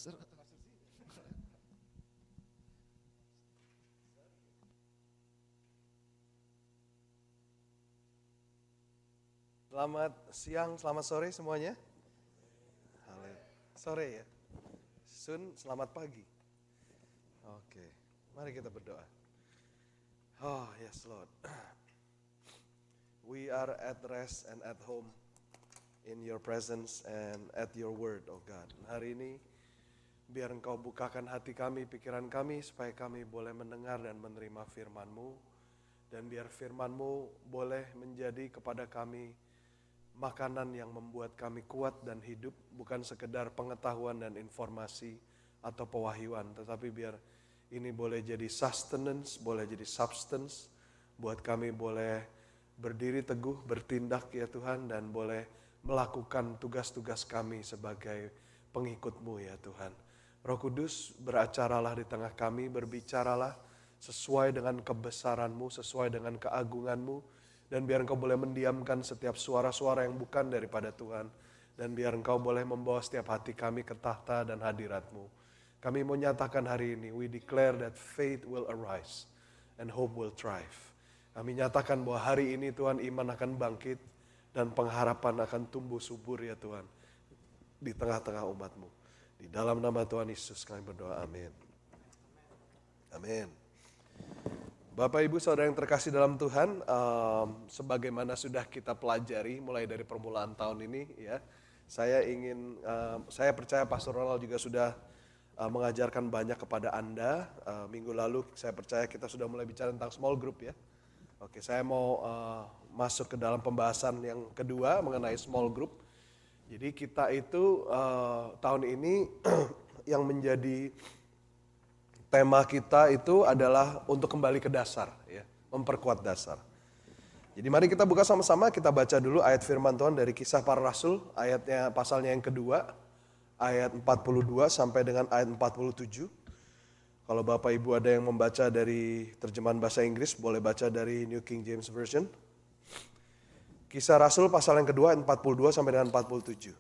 Pastor. Selamat siang, selamat sore semuanya. Sore ya. Sun, selamat pagi. Oke, mari kita berdoa. Oh yes Lord. We are at rest and at home in your presence and at your word, oh God. Hari ini biar Engkau bukakan hati kami, pikiran kami, supaya kami boleh mendengar dan menerima firman-Mu. Dan biar firman-Mu boleh menjadi kepada kami makanan yang membuat kami kuat dan hidup, bukan sekedar pengetahuan dan informasi atau pewahyuan, tetapi biar ini boleh jadi sustenance, boleh jadi substance, buat kami boleh berdiri teguh, bertindak ya Tuhan, dan boleh melakukan tugas-tugas kami sebagai pengikut-Mu ya Tuhan. Roh Kudus, beracaralah di tengah kami, berbicaralah sesuai dengan kebesaran-Mu, sesuai dengan keagungan-Mu, dan biar Engkau boleh mendiamkan setiap suara-suara yang bukan daripada Tuhan, dan biar Engkau boleh membawa setiap hati kami ke tahta dan hadirat-Mu. Kami mau nyatakan hari ini, we declare that faith will arise and hope will thrive. Kami nyatakan bahwa hari ini Tuhan, iman akan bangkit dan pengharapan akan tumbuh subur ya Tuhan di tengah-tengah umat-Mu. Di dalam nama Tuhan Yesus kami berdoa, amin. Amin. Bapak Ibu Saudara yang terkasih dalam Tuhan, sebagaimana sudah kita pelajari mulai dari permulaan tahun ini ya, saya percaya Pastor Ronald juga sudah mengajarkan banyak kepada Anda. Minggu lalu saya percaya kita sudah mulai bicara tentang small group ya. Oke, saya mau masuk ke dalam pembahasan yang kedua mengenai small group. Jadi kita itu tahun ini yang menjadi tema kita itu adalah untuk kembali ke dasar, ya, memperkuat dasar. Jadi mari kita buka sama-sama, kita baca dulu ayat firman Tuhan dari Kisah Para Rasul, ayatnya pasalnya yang kedua, ayat 42 sampai dengan ayat 47. Kalau Bapak Ibu ada yang membaca dari terjemahan bahasa Inggris, boleh baca dari New King James Version. Kisah Rasul pasal yang kedua, ayat 42 sampai dengan 47.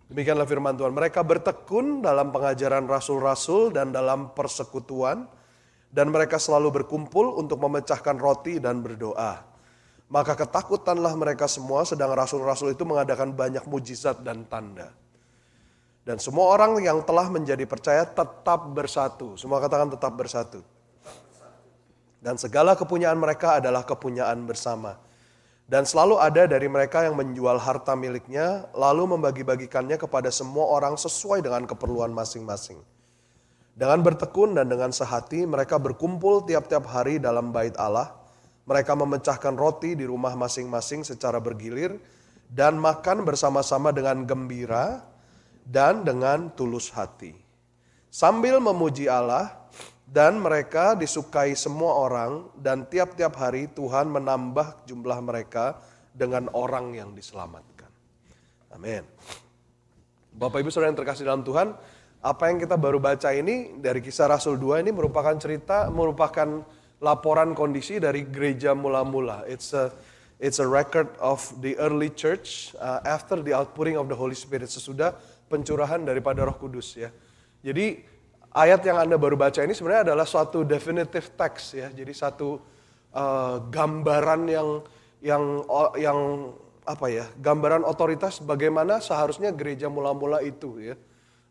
Demikianlah firman Tuhan. Mereka bertekun dalam pengajaran rasul-rasul dan dalam persekutuan, dan mereka selalu berkumpul untuk memecahkan roti dan berdoa. Maka ketakutanlah mereka semua, sedang rasul-rasul itu mengadakan banyak mujizat dan tanda. Dan semua orang yang telah menjadi percaya tetap bersatu. Semua katakan tetap bersatu. Dan segala kepunyaan mereka adalah kepunyaan bersama. Dan selalu ada dari mereka yang menjual harta miliknya, lalu membagi-bagikannya kepada semua orang sesuai dengan keperluan masing-masing. Dengan bertekun dan dengan sehati, mereka berkumpul tiap-tiap hari dalam bait Allah. Mereka memecahkan roti di rumah masing-masing secara bergilir, dan makan bersama-sama dengan gembira dan dengan tulus hati. Sambil memuji Allah, dan mereka disukai semua orang, dan tiap-tiap hari Tuhan menambah jumlah mereka dengan orang yang diselamatkan. Amin. Bapak Ibu Saudara yang terkasih dalam Tuhan, apa yang kita baru baca ini dari Kisah Rasul 2 ini merupakan laporan kondisi dari gereja mula-mula. It's a record of the early church after the outpouring of the Holy Spirit, sesudah pencurahan daripada Roh Kudus ya. Jadi ayat yang Anda baru baca ini sebenarnya adalah suatu definitive text ya. Jadi satu gambaran yang apa ya? Gambaran otoritas bagaimana seharusnya gereja mula-mula itu ya.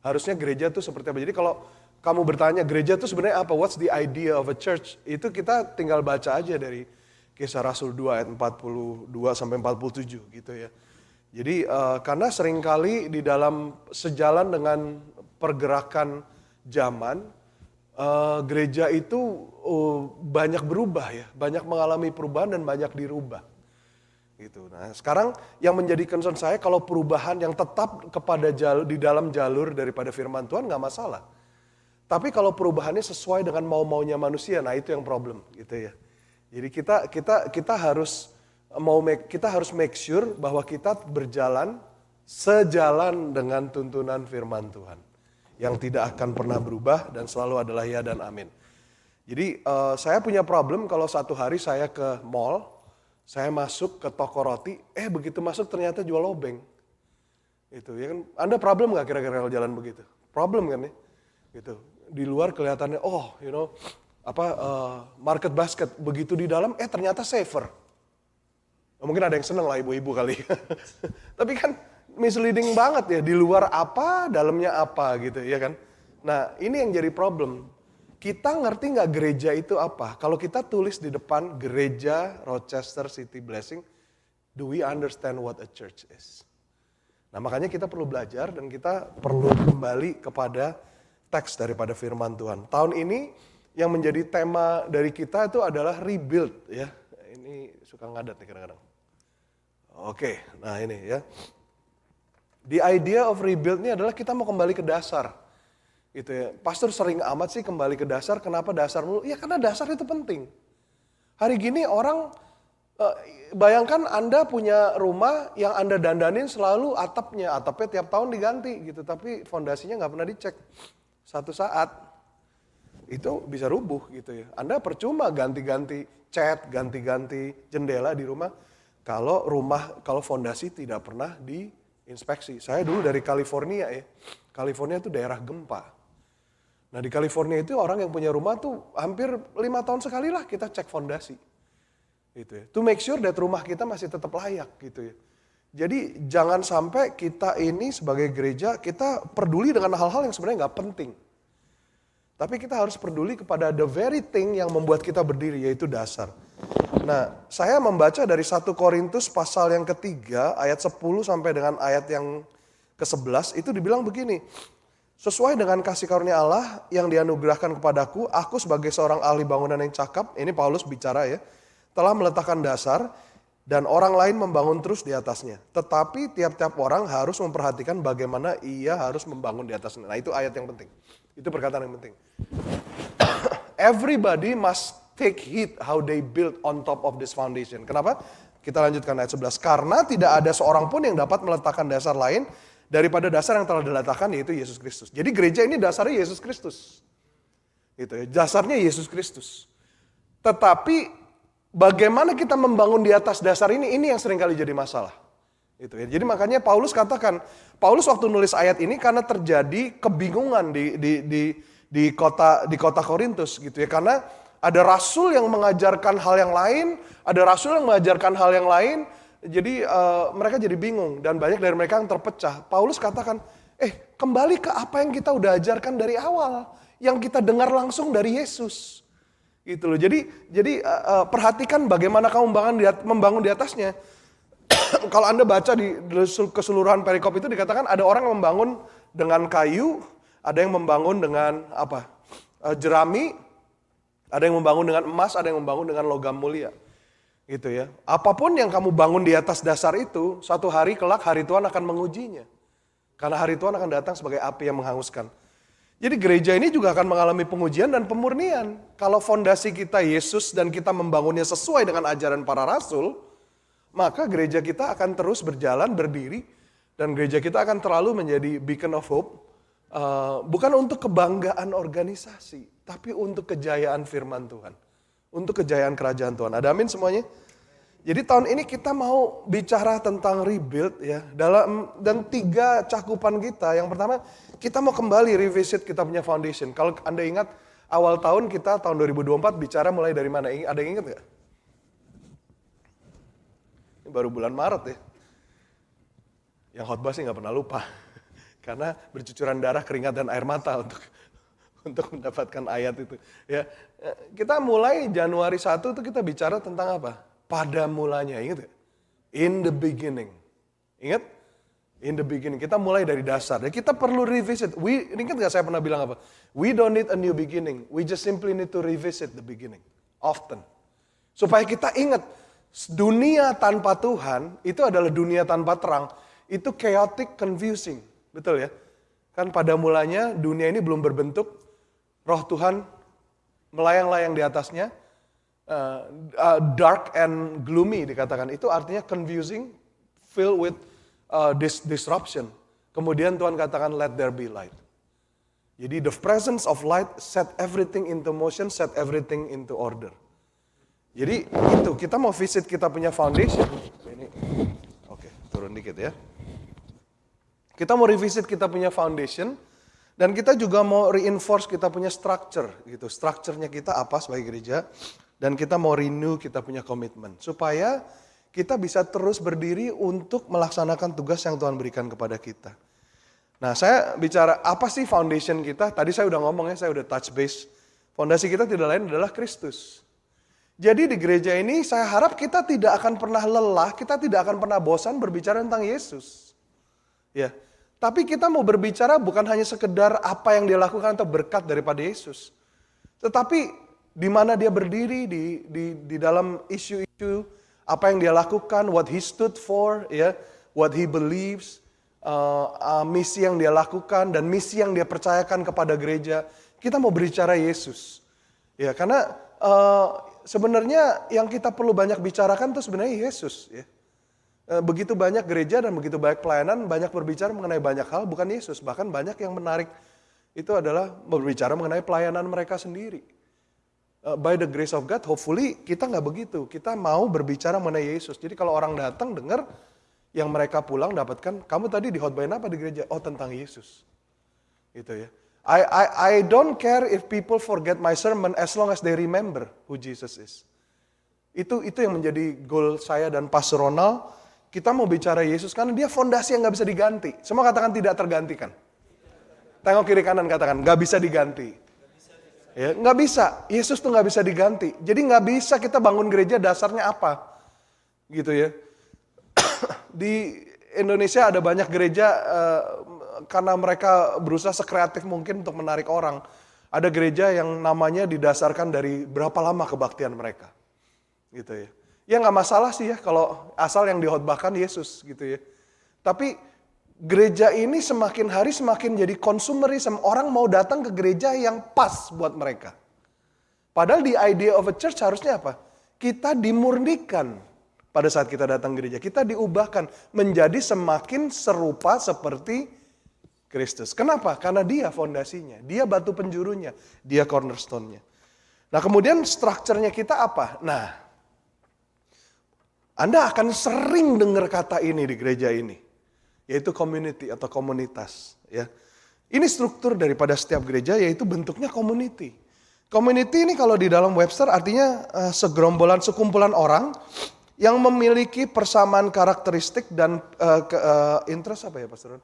Harusnya gereja itu seperti apa. Jadi kalau kamu bertanya gereja itu sebenarnya apa? What's the idea of a church? Itu kita tinggal baca aja dari Kisah Rasul 2 ayat 42 sampai 47 gitu ya. Jadi karena seringkali di dalam sejalan dengan pergerakan zaman, gereja itu banyak berubah ya, banyak mengalami perubahan dan banyak dirubah. Gitu. Nah, sekarang yang menjadi concern saya kalau perubahan yang tetap di dalam jalur daripada firman Tuhan nggak masalah. Tapi kalau perubahannya sesuai dengan mau-maunya manusia, nah itu yang problem gitu ya. Jadi kita harus make sure bahwa kita berjalan sejalan dengan tuntunan firman Tuhan, yang tidak akan pernah berubah dan selalu adalah ya dan amin. Jadi saya punya problem kalau satu hari saya ke mall, saya masuk ke toko roti, begitu masuk ternyata jual lobeng. Itu ya kan, Anda problem nggak kira-kira kalau jalan begitu? Problem kan ya? Gitu. Di luar kelihatannya, market basket. Begitu di dalam, ternyata safer. Mungkin ada yang seneng lah ibu-ibu kali. Tapi kan misleading banget ya, di luar apa, dalamnya apa gitu ya kan. Nah ini yang jadi problem. Kita ngerti nggak gereja itu apa? Kalau kita tulis di depan gereja Rochester City Blessing, do we understand what a church is? Nah makanya kita perlu belajar dan kita perlu kembali kepada teks daripada firman Tuhan. Tahun ini yang menjadi tema dari kita itu adalah rebuild ya. Ini suka ngadat nih kadang-kadang. Oke, nah ini ya. The idea of rebuild ini adalah kita mau kembali ke dasar. Gitu ya. Pastor sering amat sih kembali ke dasar. Kenapa dasar dulu? Ya karena dasar itu penting. Hari gini orang bayangkan Anda punya rumah yang Anda dandanin selalu atapnya tiap tahun diganti gitu, tapi fondasinya nggak pernah dicek. Satu saat itu bisa rubuh gitu ya. Anda percuma ganti-ganti cat, ganti-ganti jendela di rumah kalau fondasi tidak pernah diinspeksi. Saya dulu dari California ya. California itu daerah gempa. Nah di California itu orang yang punya rumah tuh hampir 5 tahun sekali lah kita cek fondasi. Gitu ya. To make sure that rumah kita masih tetap layak gitu ya. Jadi jangan sampai kita ini sebagai gereja kita peduli dengan hal-hal yang sebenarnya nggak penting. Tapi kita harus peduli kepada the very thing yang membuat kita berdiri, yaitu dasar. Nah, saya membaca dari 1 Korintus pasal yang ketiga, ayat 10 sampai dengan ayat yang ke-11, itu dibilang begini. Sesuai dengan kasih karunia Allah yang dianugerahkan kepadaku, aku sebagai seorang ahli bangunan yang cakap, ini Paulus bicara ya, telah meletakkan dasar dan orang lain membangun terus di atasnya. Tetapi tiap-tiap orang harus memperhatikan bagaimana ia harus membangun di atasnya. Nah itu ayat yang penting. Itu perkataan yang penting. Everybody must take heed how they build on top of this foundation. Kenapa? Kita lanjutkan ayat 11. Karena tidak ada seorang pun yang dapat meletakkan dasar lain daripada dasar yang telah diletakkan, yaitu Yesus Kristus. Jadi gereja ini dasarnya Yesus Kristus. Gitu ya, dasarnya Yesus Kristus. Tetapi bagaimana kita membangun di atas dasar ini yang seringkali jadi masalah. Gitu ya. Jadi makanya Paulus katakan, Paulus waktu nulis ayat ini karena terjadi kebingungan di kota Korintus gitu ya. Karena ada rasul yang mengajarkan hal yang lain, ada rasul yang mengajarkan hal yang lain. Jadi mereka jadi bingung dan banyak dari mereka yang terpecah. Paulus katakan, kembali ke apa yang kita udah ajarkan dari awal, yang kita dengar langsung dari Yesus. Gitu loh. Jadi perhatikan bagaimana kamu membangun di atasnya. Kalau Anda baca di keseluruhan perikop itu dikatakan ada orang yang membangun dengan kayu, ada yang membangun dengan jerami, ada yang membangun dengan emas, ada yang membangun dengan logam mulia. Gitu ya. Apapun yang kamu bangun di atas dasar itu, suatu hari kelak hari Tuhan akan mengujinya. Karena hari Tuhan akan datang sebagai api yang menghanguskan. Jadi gereja ini juga akan mengalami pengujian dan pemurnian. Kalau fondasi kita Yesus dan kita membangunnya sesuai dengan ajaran para rasul, maka gereja kita akan terus berjalan, berdiri, dan gereja kita akan terlalu menjadi beacon of hope. Bukan untuk kebanggaan organisasi, tapi untuk kejayaan firman Tuhan. Untuk kejayaan kerajaan Tuhan. Ada amin semuanya? Jadi tahun ini kita mau bicara tentang rebuild ya. Dan 3 cakupan kita. Yang pertama, kita mau kembali revisit kita punya foundation. Kalau Anda ingat awal tahun kita tahun 2024 bicara mulai dari mana? Ada yang ingat gak? Ini baru bulan Maret ya. Yang khotbah sih gak pernah lupa. Karena bercucuran darah, keringat dan air mata untuk mendapatkan ayat itu. Ya, kita mulai Januari 1 itu kita bicara tentang apa? Pada mulanya, ingat gak? In the beginning. Ingat? In the beginning. Kita mulai dari dasar. Dan kita perlu revisit. Ingat gak saya pernah bilang apa? We don't need a new beginning. We just simply need to revisit the beginning. Often. Supaya kita ingat, dunia tanpa Tuhan, itu adalah dunia tanpa terang. Itu chaotic, confusing. Betul ya? Kan pada mulanya dunia ini belum berbentuk. Roh Tuhan melayang-layang di atasnya. Dark and gloomy dikatakan. Itu artinya confusing, filled with disruption. Kemudian Tuhan katakan let there be light. Jadi the presence of light set everything into motion, set everything into order. Jadi itu kita mau visit kita punya foundation. Ini, oke, turun dikit ya. Kita mau revisit kita punya foundation, dan kita juga mau reinforce kita punya structure gitu. Structure-nya kita apa sebagai gereja, dan kita mau renew kita punya komitmen supaya kita bisa terus berdiri untuk melaksanakan tugas yang Tuhan berikan kepada kita. Nah, saya bicara apa sih foundation kita? Tadi saya udah ngomong ya, saya udah touch base. Fondasi kita tidak lain adalah Kristus. Jadi di gereja ini saya harap kita tidak akan pernah lelah, kita tidak akan pernah bosan berbicara tentang Yesus. Ya, tapi kita mau berbicara bukan hanya sekedar apa yang dia lakukan atau berkat daripada Yesus. Tetapi di mana dia berdiri di dalam isu-isu apa yang dia lakukan, what he stood for, ya, what he believes, misi yang dia lakukan dan misi yang dia percayakan kepada gereja. Kita mau berbicara Yesus. Ya, karena sebenarnya yang kita perlu banyak bicarakan itu sebenarnya Yesus, ya. Begitu banyak gereja dan begitu banyak pelayanan, banyak berbicara mengenai banyak hal, bukan Yesus. Bahkan banyak yang menarik itu adalah berbicara mengenai pelayanan mereka sendiri. By the grace of God, hopefully kita nggak begitu. Kita mau berbicara mengenai Yesus. Jadi kalau orang datang dengar, yang mereka pulang dapatkan, kamu tadi dihotbain apa di gereja? Oh, tentang Yesus. Gitu ya. I don't care if people forget my sermon as long as they remember who Jesus is. Itu yang menjadi goal saya dan Pastor Ronald. Kita mau bicara Yesus karena dia fondasi yang gak bisa diganti. Semua katakan tidak tergantikan. Tengok kiri kanan katakan, gak bisa diganti. Ya, gak bisa, Yesus tuh gak bisa diganti. Jadi gak bisa kita bangun gereja dasarnya apa. Gitu ya. Di Indonesia ada banyak gereja karena mereka berusaha sekreatif mungkin untuk menarik orang. Ada gereja yang namanya didasarkan dari berapa lama kebaktian mereka. Gitu ya. Ya nggak masalah sih ya kalau asal yang dihotbahkan Yesus gitu ya. Tapi gereja ini semakin hari semakin jadi konsumerisme. Orang mau datang ke gereja yang pas buat mereka. Padahal di idea of a church harusnya apa? Kita dimurnikan pada saat kita datang gereja. Kita diubahkan menjadi semakin serupa seperti Kristus. Kenapa? Karena dia fondasinya. Dia batu penjurunya. Dia cornerstone-nya. Nah kemudian strukturnya kita apa? Nah, Anda akan sering dengar kata ini di gereja ini, yaitu community atau komunitas. Ya, ini struktur daripada setiap gereja, yaitu bentuknya community. Community ini kalau di dalam Webster artinya segerombolan, sekumpulan orang yang memiliki persamaan karakteristik dan interest apa ya, Pastor?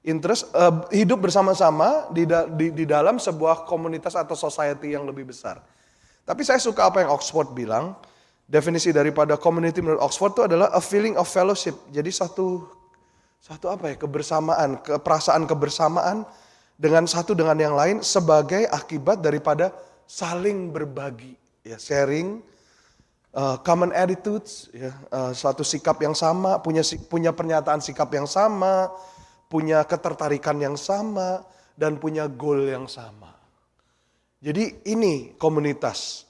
Interest hidup bersama-sama di dalam sebuah komunitas atau society yang lebih besar. Tapi saya suka apa yang Oxford bilang. Definisi daripada community menurut Oxford itu adalah a feeling of fellowship. Jadi satu apa ya, kebersamaan, perasaan kebersamaan dengan satu dengan yang lain sebagai akibat daripada saling berbagi, ya, sharing, common attitudes, ya, suatu sikap yang sama, punya pernyataan sikap yang sama, punya ketertarikan yang sama, dan punya goal yang sama. Jadi ini komunitas.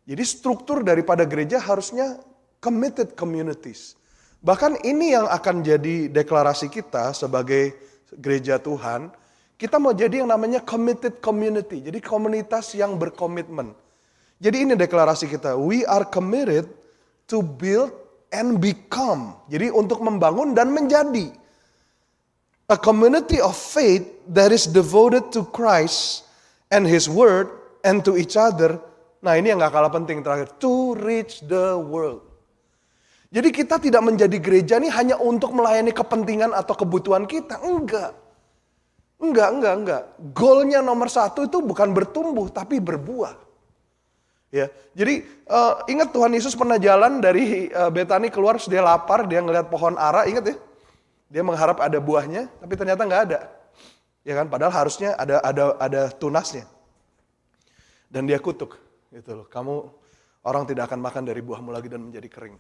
Jadi struktur daripada gereja harusnya committed communities. Bahkan ini yang akan jadi deklarasi kita sebagai gereja Tuhan. Kita mau jadi yang namanya committed community. Jadi komunitas yang berkomitmen. Jadi ini deklarasi kita. We are committed to build and become. Jadi untuk membangun dan menjadi. A community of faith that is devoted to Christ and His word and to each other. Nah ini yang gak kalah penting terakhir. To reach the world. Jadi kita tidak menjadi gereja ini hanya untuk melayani kepentingan atau kebutuhan kita. Enggak. Goalnya nomor satu itu bukan bertumbuh tapi berbuah. Ya, jadi ingat Tuhan Yesus pernah jalan dari Betani keluar, dia lapar, dia ngelihat pohon ara, ingat ya? Dia mengharap ada buahnya, tapi ternyata nggak ada. Ya kan, padahal harusnya ada tunasnya. Dan dia kutuk. Gitu loh, kamu orang tidak akan makan dari buahmu lagi dan menjadi kering.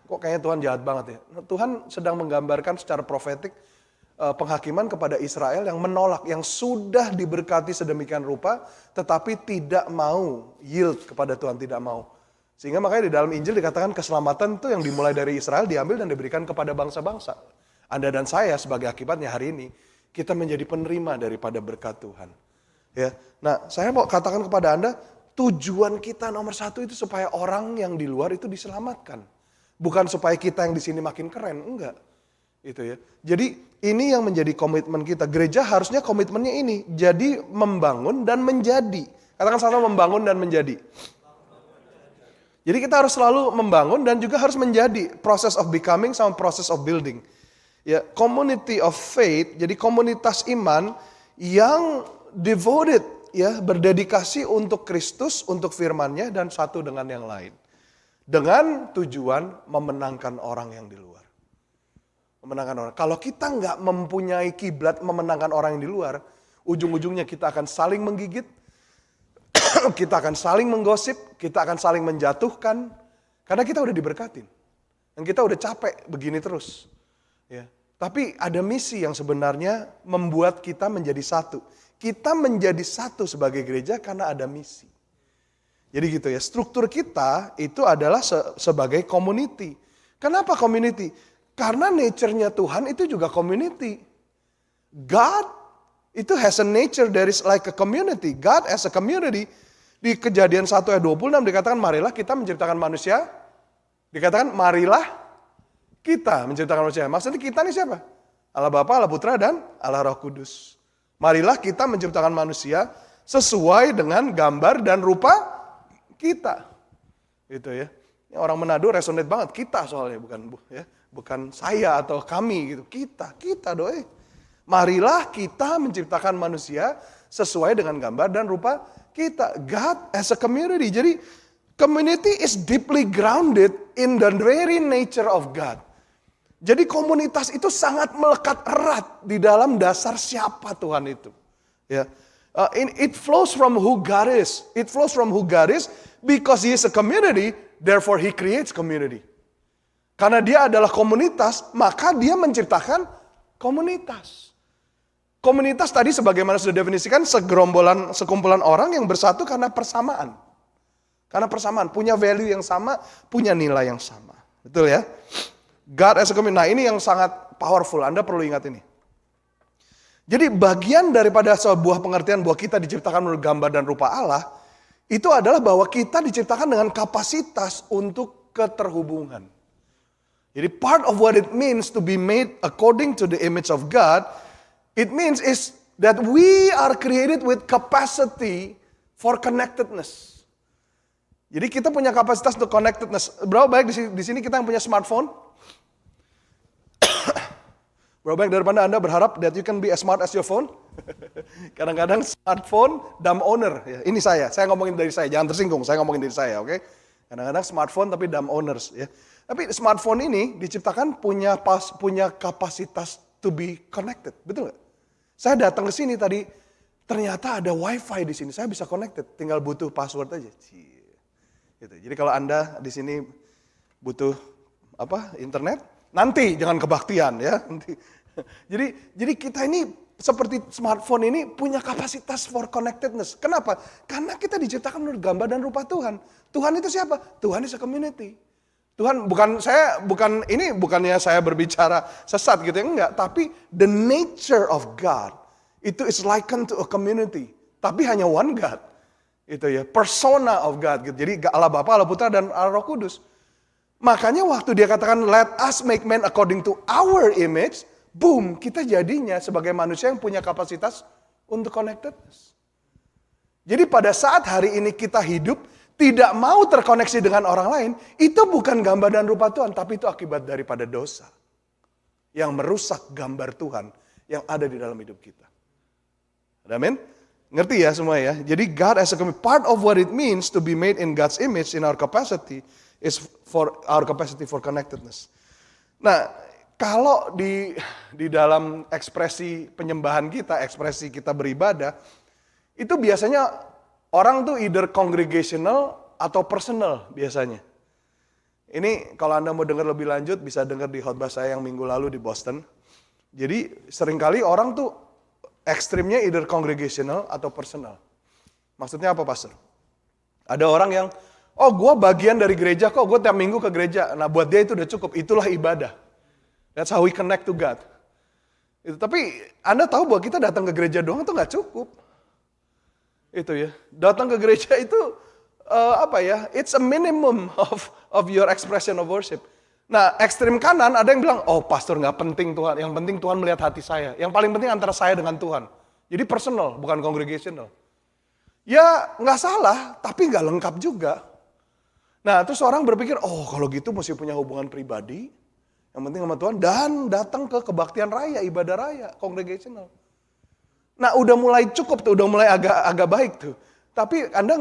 Kok kayaknya Tuhan jahat banget ya. Nah, Tuhan sedang menggambarkan secara profetik penghakiman kepada Israel yang menolak, yang sudah diberkati sedemikian rupa, tetapi tidak mau yield kepada Tuhan, tidak mau. Sehingga makanya di dalam Injil dikatakan keselamatan itu yang dimulai dari Israel diambil dan diberikan kepada bangsa-bangsa. Anda dan saya sebagai akibatnya hari ini, kita menjadi penerima daripada berkat Tuhan. Ya, nah saya mau katakan kepada Anda, tujuan kita nomor satu itu supaya orang yang di luar itu diselamatkan. Bukan supaya kita yang di sini makin keren, enggak. Itu ya. Jadi ini yang menjadi komitmen kita. Gereja harusnya komitmennya ini, jadi membangun dan menjadi. Katakan sama, membangun dan menjadi. Jadi kita harus selalu membangun dan juga harus menjadi. Process of becoming sama process of building. Ya, community of faith, jadi komunitas iman yang devoted, ya, berdedikasi untuk Kristus, untuk firman-Nya dan satu dengan yang lain. Dengan tujuan memenangkan orang yang di luar. Memenangkan orang. Kalau kita nggak mempunyai kiblat memenangkan orang yang di luar, ujung-ujungnya kita akan saling menggigit, kita akan saling menggosip, kita akan saling menjatuhkan, karena kita udah diberkatin. Dan kita udah capek begini terus. Ya. Tapi ada misi yang sebenarnya membuat kita menjadi satu. Kita menjadi satu sebagai gereja karena ada misi. Jadi gitu ya, struktur kita itu adalah sebagai community. Kenapa community? Karena nature-nya Tuhan itu juga community. God itu has a nature that is like a community. God as a community. Di Kejadian 1 ayat 26 dikatakan marilah kita menciptakan manusia. Dikatakan marilah kita menciptakan manusia. Maksudnya kita ini siapa? Allah Bapa, Allah Putra, dan Allah Roh Kudus. Marilah kita menciptakan manusia sesuai dengan gambar dan rupa kita. Gitu ya. Orang Manado resonate banget, kita soalnya bukan saya atau kami gitu. Kita doi. Marilah kita menciptakan manusia sesuai dengan gambar dan rupa kita. God as a community. Jadi community is deeply grounded in the very nature of God. Jadi komunitas itu sangat melekat erat di dalam dasar siapa Tuhan itu. Ya, it flows from who God is. It flows from who God is because He is a community, therefore He creates community. Karena Dia adalah komunitas, maka Dia menciptakan komunitas. Komunitas tadi sebagaimana sudah definisikan sekumpulan orang yang bersatu karena persamaan. Karena persamaan, punya value yang sama, punya nilai yang sama. Betul ya? God as a community. Nah ini yang sangat powerful, Anda perlu ingat ini. Jadi bagian daripada sebuah pengertian bahwa kita diciptakan menurut gambar dan rupa Allah, itu adalah bahwa kita diciptakan dengan kapasitas untuk keterhubungan. Jadi part of what it means to be made according to the image of God, it means is that we are created with capacity for connectedness. Jadi kita punya kapasitas untuk connectedness. Berapa baik di sini kita yang punya smartphone? Berapa banyak daripada Anda berharap that you can be as smart as your phone? Kadang-kadang smartphone, dumb owner. Ya, ini saya ngomongin dari saya, jangan tersinggung, saya ngomongin dari saya, oke? Kadang-kadang smartphone tapi dumb owners. Ya. Tapi smartphone ini diciptakan punya kapasitas to be connected, betul nggak? Saya datang ke sini tadi, ternyata ada wifi di sini, saya bisa connected, tinggal butuh password aja. Gitu. Jadi kalau Anda di sini butuh internet, nanti jangan kebaktian ya. Jadi kita ini seperti smartphone ini punya kapasitas for connectedness. Kenapa? Karena kita diciptakan menurut gambar dan rupa Tuhan. Tuhan itu siapa? Tuhan is a community. Tuhan bukannya saya berbicara sesat gitu ya, enggak. Tapi the nature of God itu is likened to a community. Tapi hanya one God. Itu ya, persona of God gitu. Jadi Allah Bapa, Allah Putra, dan Allah Roh Kudus. Makanya waktu dia katakan let us make man according to our image, boom, kita jadinya sebagai manusia yang punya kapasitas untuk connectedness. Jadi pada saat hari ini kita hidup tidak mau terkoneksi dengan orang lain, itu bukan gambar dan rupa Tuhan, tapi itu akibat daripada dosa yang merusak gambar Tuhan yang ada di dalam hidup kita. Amin? Ngerti ya semua ya? Jadi God as a community, part of what it means to be made in God's image in our capacity is for our capacity for connectedness. Nah, kalau di dalam ekspresi penyembahan kita, ekspresi kita beribadah, itu biasanya orang tuh either congregational atau personal biasanya. Ini kalau Anda mau dengar lebih lanjut bisa dengar di khotbah saya yang minggu lalu di Boston. Jadi seringkali orang tuh ekstrimnya either congregational atau personal. Maksudnya apa, Pastor? Ada orang yang, oh gue bagian dari gereja kok, gue tiap minggu ke gereja. Nah buat dia itu udah cukup, itulah ibadah. That's how we connect to God. Tapi Anda tahu bahwa kita datang ke gereja doang itu gak cukup. Itu ya, datang ke gereja itu it's a minimum of your expression of worship. Nah, ekstrim kanan ada yang bilang, oh pastor nggak penting Tuhan, yang penting Tuhan melihat hati saya. Yang paling penting antara saya dengan Tuhan. Jadi personal, bukan congregational. Ya nggak salah, tapi nggak lengkap juga. Nah, terus orang berpikir, oh kalau gitu mesti punya hubungan pribadi, yang penting sama Tuhan, dan datang ke kebaktian raya, ibadah raya, congregational. Nah, udah mulai cukup tuh, udah mulai agak baik tuh. Tapi Anda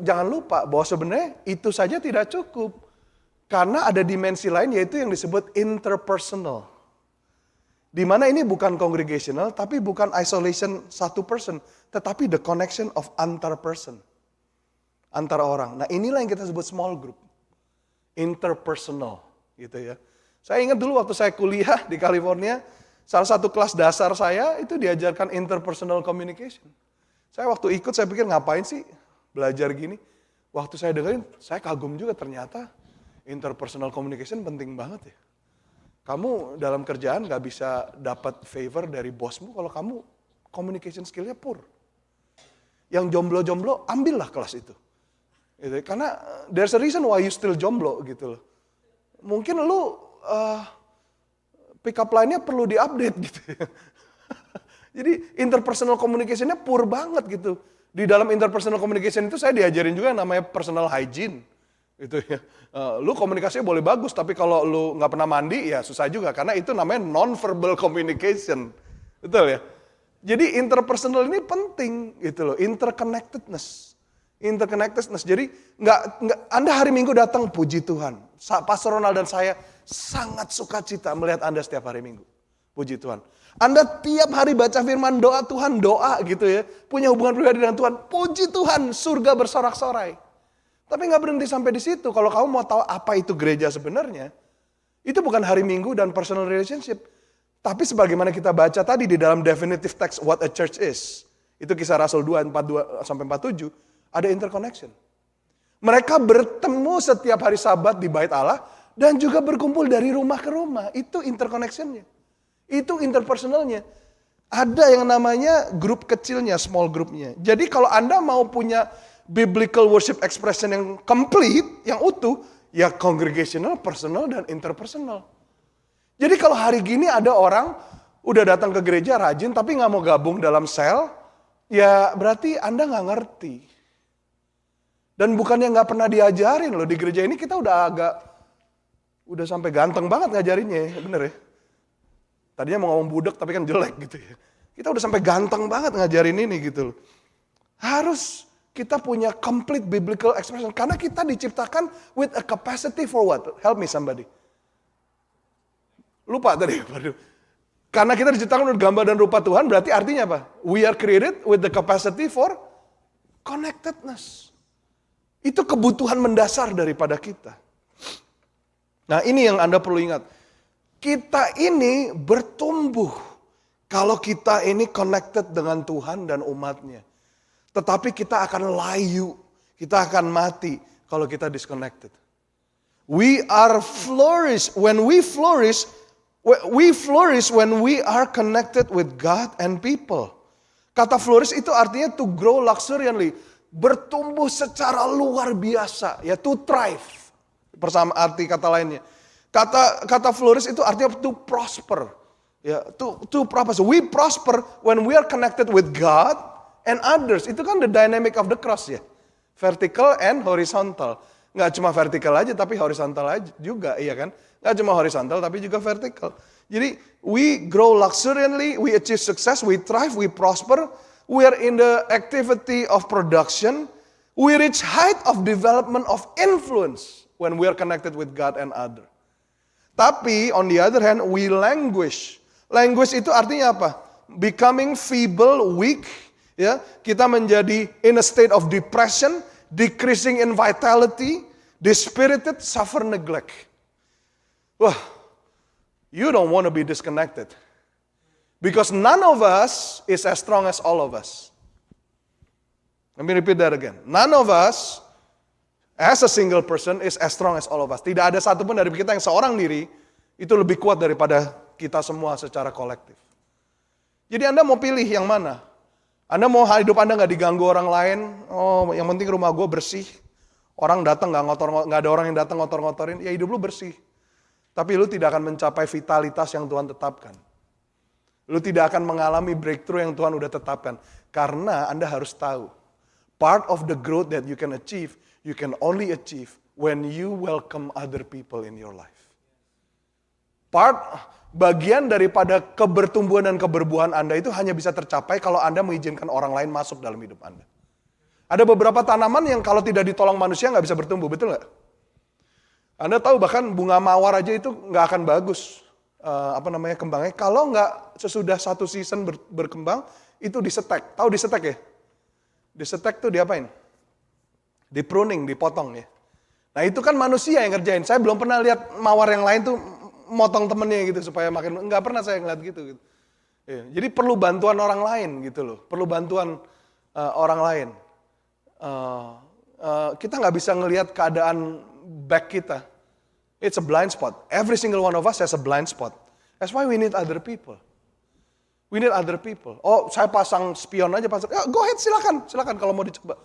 jangan lupa bahwa sebenarnya itu saja tidak cukup. Karena ada dimensi lain yaitu yang disebut interpersonal. Di mana ini bukan congregational, tapi bukan isolation satu person, tetapi the connection of antar person. Antara orang. Nah, inilah yang kita sebut small group. Interpersonal, gitu ya. Saya ingat dulu waktu saya kuliah di California, salah satu kelas dasar saya itu diajarkan interpersonal communication. Saya waktu ikut saya pikir ngapain sih belajar gini. Waktu saya dengerin, saya kagum juga ternyata interpersonal communication penting banget ya. Kamu dalam kerjaan gak bisa dapat favor dari bosmu kalau kamu communication skill-nya poor. Yang jomblo-jomblo, ambillah kelas itu. Gitu. Karena there's a reason why you still jomblo gitu loh. Mungkin lu pick up line-nya perlu diupdate gitu ya. Jadi interpersonal communication-nya poor banget gitu. Di dalam interpersonal communication itu saya diajarin juga yang namanya personal hygiene. Gitu ya. Lu komunikasinya boleh bagus, tapi kalau lu nggak pernah mandi ya susah juga. Karena itu namanya non-verbal communication. Betul ya? Jadi interpersonal ini penting gitu loh, interconnectedness. Jadi Anda hari Minggu datang, puji Tuhan. Pastor Ronald dan saya sangat sukacita melihat Anda setiap hari Minggu. Puji Tuhan. Anda tiap hari baca firman doa Tuhan, doa gitu ya. Punya hubungan pribadi dengan Tuhan. Puji Tuhan, surga bersorak-sorai. Tapi nggak berhenti sampai di situ. Kalau kamu mau tahu apa itu gereja sebenarnya, itu bukan hari Minggu dan personal relationship. Tapi sebagaimana kita baca tadi di dalam definitive text what a church is. Itu Kisah Rasul 2, 42-47. Ada interconnection. Mereka bertemu setiap hari Sabat di bait Allah dan juga berkumpul dari rumah ke rumah. Itu interconnectionnya. Itu interpersonalnya. Ada yang namanya grup kecilnya, small groupnya. Jadi kalau Anda mau punya biblical worship expression yang complete, yang utuh, ya congregational, personal, dan interpersonal. Jadi kalau hari gini ada orang udah datang ke gereja rajin tapi nggak mau gabung dalam sel, ya berarti Anda nggak ngerti. Dan bukannya nggak pernah diajarin loh, di gereja ini kita udah sampai ganteng banget ngajarinnya, bener ya. Tadinya mau ngomong budak tapi kan jelek gitu ya. Kita udah sampai ganteng banget ngajarin ini gitu loh. Harus kita punya complete biblical expression. Karena kita diciptakan with a capacity for what? Help me somebody. Lupa tadi. Karena kita diciptakan dengan gambar dan rupa Tuhan, berarti artinya apa? We are created with the capacity for connectedness. Itu kebutuhan mendasar daripada kita. Nah, ini yang Anda perlu ingat. Kita ini bertumbuh kalau kita ini connected dengan Tuhan dan umatnya. Tetapi kita akan layu, kita akan mati kalau kita disconnected. We are flourish when we flourish when we are connected with God and people. Kata flourish itu artinya to grow luxuriantly, bertumbuh secara luar biasa, ya to thrive. Bersama arti kata lainnya. Kata flourish itu artinya to prosper. Ya, to prosper. We prosper when we are connected with God and others. Itu kan the dynamic of the cross ya. Vertical and horizontal. Nggak cuma vertical aja tapi horizontal aja juga, iya kan? Nggak cuma horizontal tapi juga vertical. Jadi we grow luxuriantly, we achieve success, we thrive, we prosper. We are in the activity of production. We reach height of development of influence when we are connected with God and others. Tapi on the other hand, we languish. Languish itu artinya apa? Becoming feeble, weak. Ya, kita menjadi in a state of depression, decreasing in vitality, dispirited, suffer neglect. Wah, you don't want to be disconnected. Because none of us is as strong as all of us. Let me repeat that again. None of us as a single person is as strong as all of us. Tidak ada satupun dari kita yang seorang diri itu lebih kuat daripada kita semua secara kolektif. Jadi Anda mau pilih yang mana? Anda mau hidup Anda nggak diganggu orang lain? Oh, yang penting rumah gue bersih. Orang datang nggak ada orang yang datang ngotor-ngotorin. Ya hidup lu bersih. Tapi lu tidak akan mencapai vitalitas yang Tuhan tetapkan. Lu tidak akan mengalami breakthrough yang Tuhan udah tetapkan. Karena Anda harus tahu, part of the growth that you can only achieve when you welcome other people in your life. Bagian daripada kebertumbuhan dan keberbuahan Anda itu hanya bisa tercapai kalau Anda mengizinkan orang lain masuk dalam hidup Anda. Ada beberapa tanaman yang kalau tidak ditolong manusia nggak bisa bertumbuh, betul nggak? Anda tahu bahkan bunga mawar aja itu nggak akan bagus. Kembangnya. Kalau nggak sesudah satu season berkembang, itu disetek. Tahu disetek ya? Disetek tuh diapain? Di pruning, dipotong ya. Nah itu kan manusia yang ngerjain. Saya belum pernah lihat mawar yang lain tuh motong temennya gitu supaya makin, nggak pernah saya ngeliat gitu. Ya, jadi perlu bantuan orang lain gitu loh. Perlu bantuan orang lain. Kita nggak bisa ngelihat keadaan back kita. It's a blind spot. Every single one of us has a blind spot. That's why we need other people. We need other people. Oh, saya pasang spion aja, ya, go ahead, silakan kalau mau dicoba.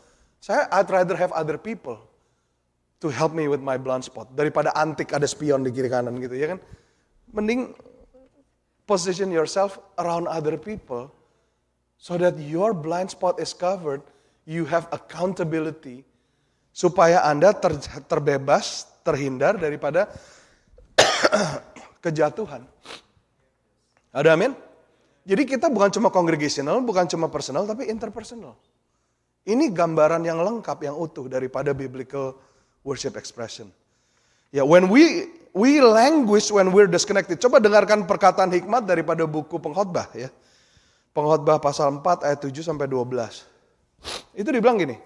I'd rather have other people to help me with my blind spot daripada antik ada spion di kiri kanan gitu ya kan. Mending position yourself around other people so that your blind spot is covered. You have accountability supaya Anda terbebas, terhindar daripada kejatuhan. Ada amin? Jadi kita bukan cuma congregational, bukan cuma personal, tapi interpersonal. Ini gambaran yang lengkap, yang utuh daripada biblical worship expression. Ya, when we languish when we're disconnected. Coba dengarkan perkataan hikmat daripada buku Pengkhotbah ya. Pengkhotbah pasal 4 ayat 7 sampai 12. Itu dibilang gini,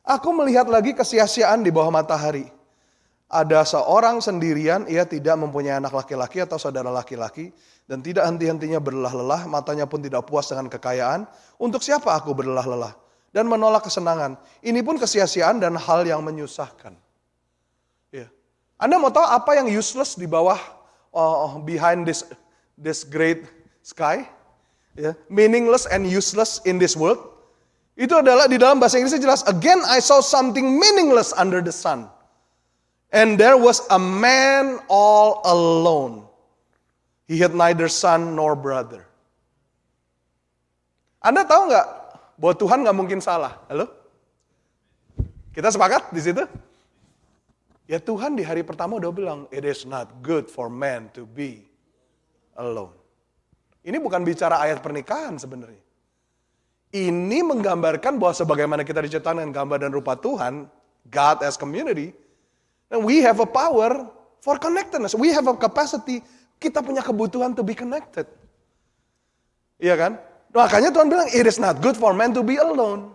aku melihat lagi kesia-siaan di bawah matahari. Ada seorang sendirian, ia tidak mempunyai anak laki-laki atau saudara laki-laki, dan tidak henti-hentinya berlelah-lelah, matanya pun tidak puas dengan kekayaan. Untuk siapa aku berlelah-lelah? Dan menolak kesenangan. Ini pun kesia-siaan dan hal yang menyusahkan. Ya. Anda mau tahu apa yang useless di bawah, behind this great sky? Ya. Meaningless and useless in this world. Itu adalah di dalam bahasa Inggrisnya jelas, again I saw something meaningless under the sun. And there was a man all alone. He had neither son nor brother. Anda tahu nggak bahwa Tuhan nggak mungkin salah? Halo? Kita sepakat di situ? Ya Tuhan di hari pertama udah bilang, it is not good for man to be alone. Ini bukan bicara ayat pernikahan sebenarnya. Ini menggambarkan bahwa sebagaimana kita diciptakan dengan gambar dan rupa Tuhan, God as community, and we have a power for connectedness. We have a capacity, kita punya kebutuhan to be connected. Iya kan? Makanya Tuhan bilang, it is not good for man to be alone.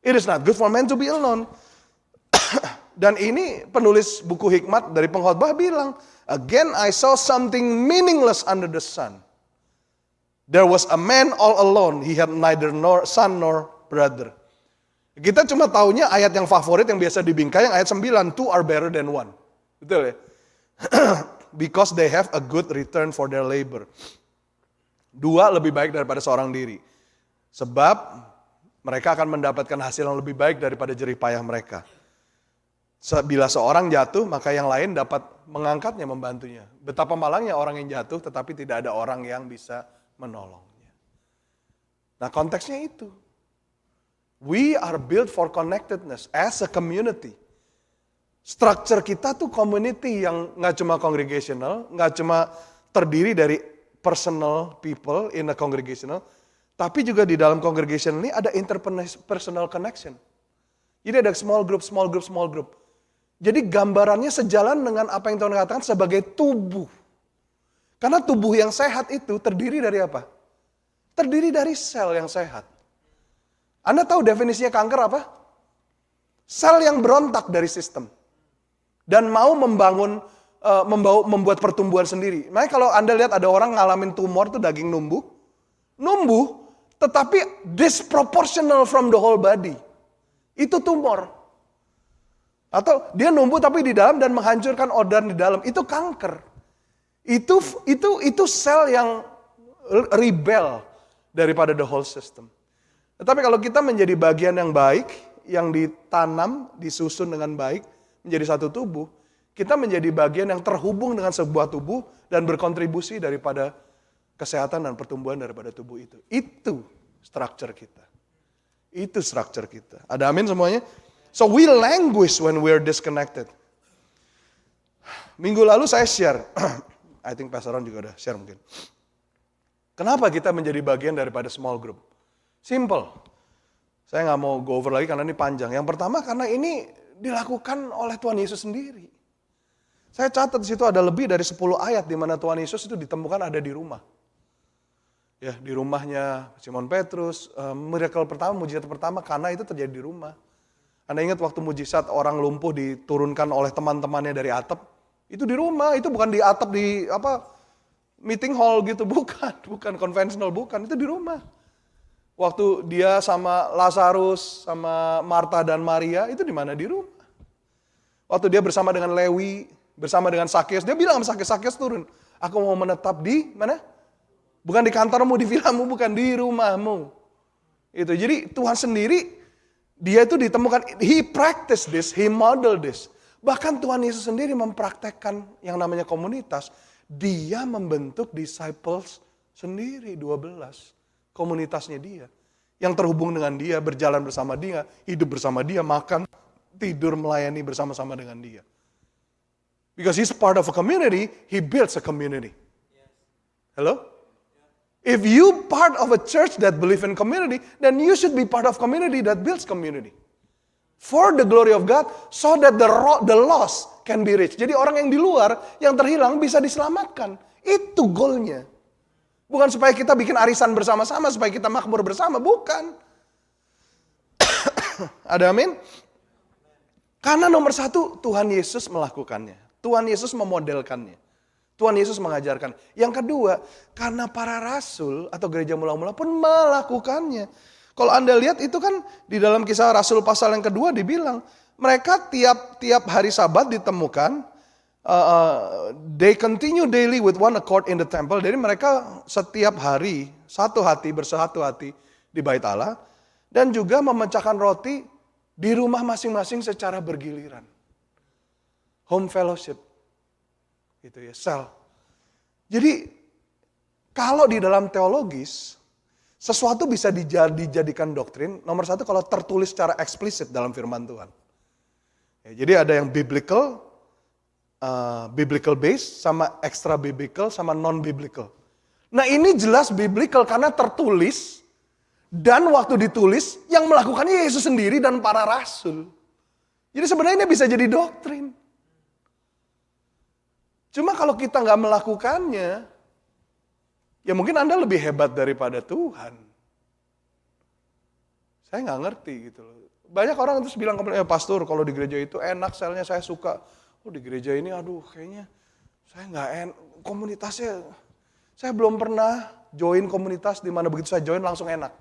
It is not good for man to be alone. Dan ini penulis buku hikmat dari Pengkhotbah bilang, again I saw something meaningless under the sun. There was a man all alone. He had neither son nor brother. Kita cuma taunya ayat yang favorit yang biasa dibingkai yang ayat 9. Two are better than one. Betul ya? Because they have a good return for their labor. Dua lebih baik daripada seorang diri. Sebab mereka akan mendapatkan hasil yang lebih baik daripada jerih payah mereka. Bila seorang jatuh, maka yang lain dapat mengangkatnya, membantunya. Betapa malangnya orang yang jatuh, tetapi tidak ada orang yang bisa menolongnya. Nah konteksnya itu. We are built for connectedness as a community. Structure kita tuh community yang gak cuma congregational, gak cuma terdiri dari personal people in a congregational, tapi juga di dalam congregation ini ada interpersonal connection. Jadi ada small group. Jadi gambarannya sejalan dengan apa yang Tuhan katakan sebagai tubuh. Karena tubuh yang sehat itu terdiri dari apa? Terdiri dari sel yang sehat. Anda tahu definisinya kanker apa? Sel yang berontak dari sistem. Dan mau membuat pertumbuhan sendiri. Makanya kalau Anda lihat ada orang ngalamin tumor tuh daging numbuh, tetapi disproportional from the whole body. Itu tumor. Atau dia numbuh tapi di dalam dan menghancurkan organ di dalam. Itu kanker. Itu sel yang rebel daripada the whole system. Tetapi kalau kita menjadi bagian yang baik, yang ditanam, disusun dengan baik, menjadi satu tubuh, Kita menjadi bagian yang terhubung dengan sebuah tubuh dan berkontribusi daripada kesehatan dan pertumbuhan daripada tubuh itu. Itu structure kita. Itu structure kita. Ada amin semuanya? So we languish when we're disconnected. Minggu lalu saya share, I think Pastor Ron juga udah share mungkin. Kenapa kita menjadi bagian daripada small group? Simple. Saya nggak mau go over lagi karena ini panjang. Yang pertama karena ini dilakukan oleh Tuhan Yesus sendiri. Saya catat di situ ada lebih dari 10 ayat di mana Tuhan Yesus itu ditemukan ada di rumah. Ya, di rumahnya Simon Petrus, miracle pertama, mujizat pertama karena itu terjadi di rumah. Anda ingat waktu mujizat orang lumpuh diturunkan oleh teman-temannya dari atap? Itu di rumah, itu bukan di atap di meeting hall gitu, bukan konvensional, bukan, itu di rumah. Waktu dia sama Lazarus, sama Marta dan Maria, itu di mana? Di rumah. Waktu dia bersama dengan Lewi, bersama dengan Sakeus, dia bilang sama Sakeus turun, aku mau menetap di mana? Bukan di kantormu, di vilamu, bukan di rumahmu. Itu. Jadi Tuhan sendiri, dia itu ditemukan, he practiced this, he modeled this. Bahkan Tuhan Yesus sendiri mempraktekkan yang namanya komunitas. Dia membentuk disciples sendiri, 12. Komunitasnya dia. Yang terhubung dengan dia, berjalan bersama dia, hidup bersama dia, makan, tidur, melayani bersama-sama dengan dia. Because he's part of a community, he builds a community. Hello? If you part of a church that believe in community, then you should be part of community that builds community. For the glory of God, so that the lost can be rich. Jadi orang yang di luar, yang terhilang bisa diselamatkan. Itu goalnya. Bukan supaya kita bikin arisan bersama-sama, supaya kita makmur bersama. Bukan. Ada amin? Karena nomor satu, Tuhan Yesus melakukannya. Tuhan Yesus memodelkannya. Tuhan Yesus mengajarkan. Yang kedua, karena para rasul atau gereja mula-mula pun melakukannya. Kalau Anda lihat itu kan di dalam Kisah Rasul pasal yang kedua dibilang, mereka tiap hari Sabat ditemukan, they continue daily with one accord in the temple. Jadi mereka setiap hari satu hati bersatu hati di Bait Allah dan juga memecahkan roti di rumah masing-masing secara bergiliran. Home fellowship. Gitu ya, sel. Jadi kalau di dalam teologis sesuatu bisa dijadikan doktrin, nomor satu kalau tertulis secara eksplisit dalam firman Tuhan. Ya, jadi ada yang biblical based, sama extra biblical, sama non biblical. Nah ini jelas biblical karena tertulis dan waktu ditulis yang melakukannya Yesus sendiri dan para rasul. Jadi sebenarnya ini bisa jadi doktrin. Cuma kalau kita nggak melakukannya, ya mungkin Anda lebih hebat daripada Tuhan. Saya nggak ngerti gitu loh. Banyak orang terus bilang, pastor kalau di gereja itu enak, selnya saya suka. Oh di gereja ini aduh kayaknya saya nggak komunitasnya. Saya belum pernah join komunitas di mana begitu saya join langsung enak.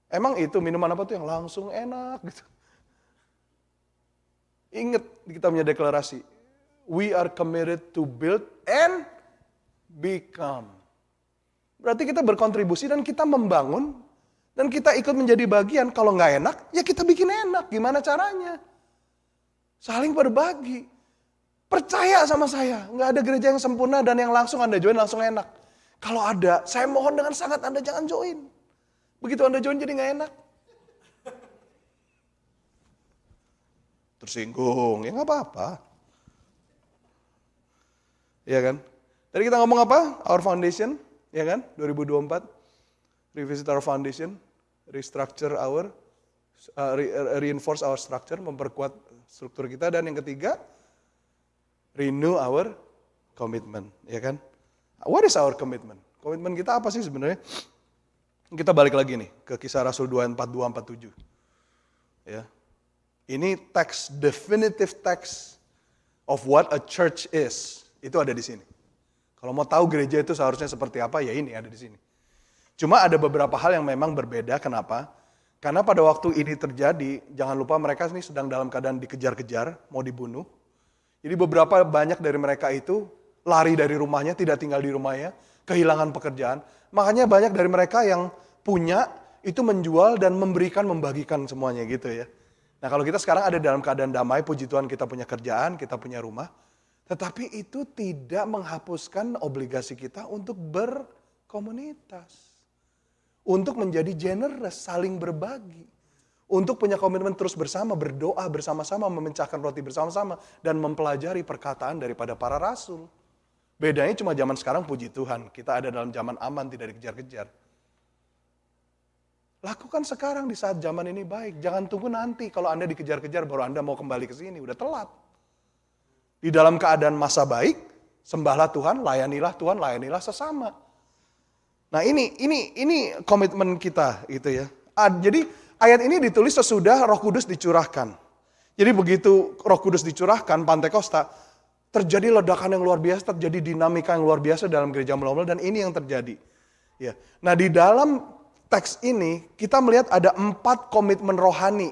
Emang itu minuman apa tuh yang langsung enak gitu. Ingat kita punya deklarasi. We are committed to build and become. Berarti kita berkontribusi dan kita membangun dan kita ikut menjadi bagian. Kalau nggak enak, ya kita bikin enak. Gimana caranya? Saling berbagi. Percaya sama saya, nggak ada gereja yang sempurna dan yang langsung Anda join langsung enak. Kalau ada, saya mohon dengan sangat Anda jangan join. Begitu Anda join jadi nggak enak. Tersinggung, ya nggak apa-apa. Iya kan? Tadi kita ngomong apa? Our foundation, ya kan? 2024, revisit our foundation, restructure our, reinforce our structure, memperkuat struktur kita. Dan yang ketiga, renew our commitment, ya kan? What is our commitment? Komitmen kita apa sih sebenarnya? Kita balik lagi nih ke Kisah Rasul 2, 42, 47. Ya. Ini teks, definitive text of what a church is. Itu ada di sini. Kalau mau tahu gereja itu seharusnya seperti apa, ya ini ada di sini. Cuma ada beberapa hal yang memang berbeda. Kenapa? Karena pada waktu ini terjadi, jangan lupa mereka ini sedang dalam keadaan dikejar-kejar, mau dibunuh. Jadi beberapa banyak dari mereka itu lari dari rumahnya, tidak tinggal di rumahnya, kehilangan pekerjaan. Makanya banyak dari mereka yang punya itu menjual dan memberikan, membagikan semuanya gitu ya. Nah kalau kita sekarang ada dalam keadaan damai, puji Tuhan kita punya kerjaan, kita punya rumah. Tetapi itu tidak menghapuskan obligasi kita untuk berkomunitas. Untuk menjadi generous, saling berbagi. Untuk punya komitmen terus bersama, berdoa bersama-sama, memecahkan roti bersama-sama. Dan mempelajari perkataan daripada para rasul. Bedanya cuma zaman sekarang puji Tuhan. Kita ada dalam zaman aman, tidak dikejar-kejar. Lakukan sekarang di saat zaman ini baik. Jangan tunggu nanti kalau Anda dikejar-kejar baru Anda mau kembali ke sini. Udah telat. Di dalam keadaan masa baik, sembahlah Tuhan, layanilah sesama. Nah ini komitmen kita gitu ya. Jadi ayat ini ditulis sesudah Roh Kudus dicurahkan. Jadi begitu Roh Kudus dicurahkan, Pantekosta, terjadi ledakan yang luar biasa, terjadi dinamika yang luar biasa dalam gereja Mula-Mula dan ini yang terjadi. Ya. Nah di dalam teks ini kita melihat ada 4 komitmen rohani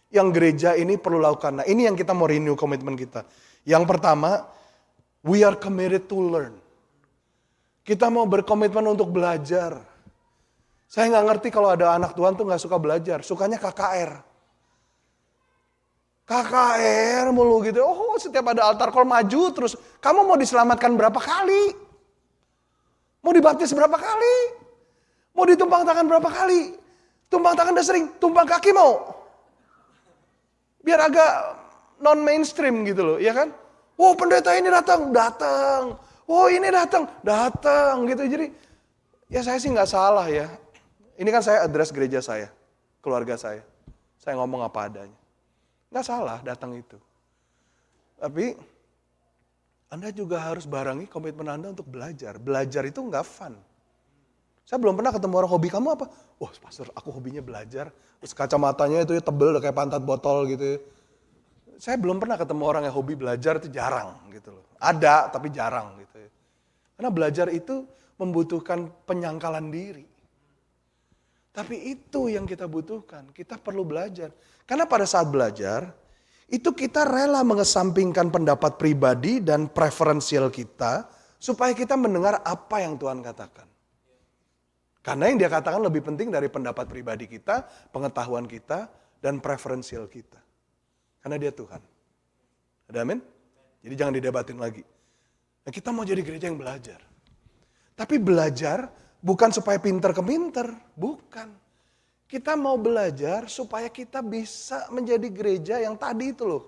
yang gereja ini perlu lakukan. Nah ini yang kita mau renew komitmen kita. Yang pertama, we are committed to learn. Kita mau berkomitmen untuk belajar. Saya nggak ngerti kalau ada anak Tuhan tuh nggak suka belajar, sukanya KKR. KKR mulu gitu. Oh setiap ada altar call maju terus. Kamu mau diselamatkan berapa kali? Mau dibaptis berapa kali? Mau ditumpang tangan berapa kali? Tumpang tangan udah sering, tumpang kaki mau. Biar agak non-mainstream gitu loh, ya kan? Wow pendeta ini datang. Wow ini datang gitu. Jadi ya saya sih nggak salah ya. Ini kan saya address gereja saya, keluarga saya. Saya ngomong apa adanya. Nggak salah datang itu. Tapi Anda juga harus barengi komitmen Anda untuk belajar. Belajar itu nggak fun. Saya belum pernah ketemu orang, hobi kamu apa? Wah pastor, aku hobinya belajar. Terus kacamatanya itu ya tebel, udah kayak pantat botol gitu. Saya belum pernah ketemu orang yang hobi belajar, itu jarang gitu loh. Ada, tapi jarang gitu. Karena belajar itu membutuhkan penyangkalan diri. Tapi itu yang kita butuhkan, kita perlu belajar. Karena pada saat belajar, itu kita rela mengesampingkan pendapat pribadi dan preferensial kita, supaya kita mendengar apa yang Tuhan katakan. Karena yang dia katakan lebih penting dari pendapat pribadi kita, pengetahuan kita, dan preferensial kita. Karena dia Tuhan. Ada amin? Jadi jangan didebatin lagi. Nah, kita mau jadi gereja yang belajar. Tapi belajar bukan supaya pinter ke pinter. Bukan. Kita mau belajar supaya kita bisa menjadi gereja yang tadi itu loh.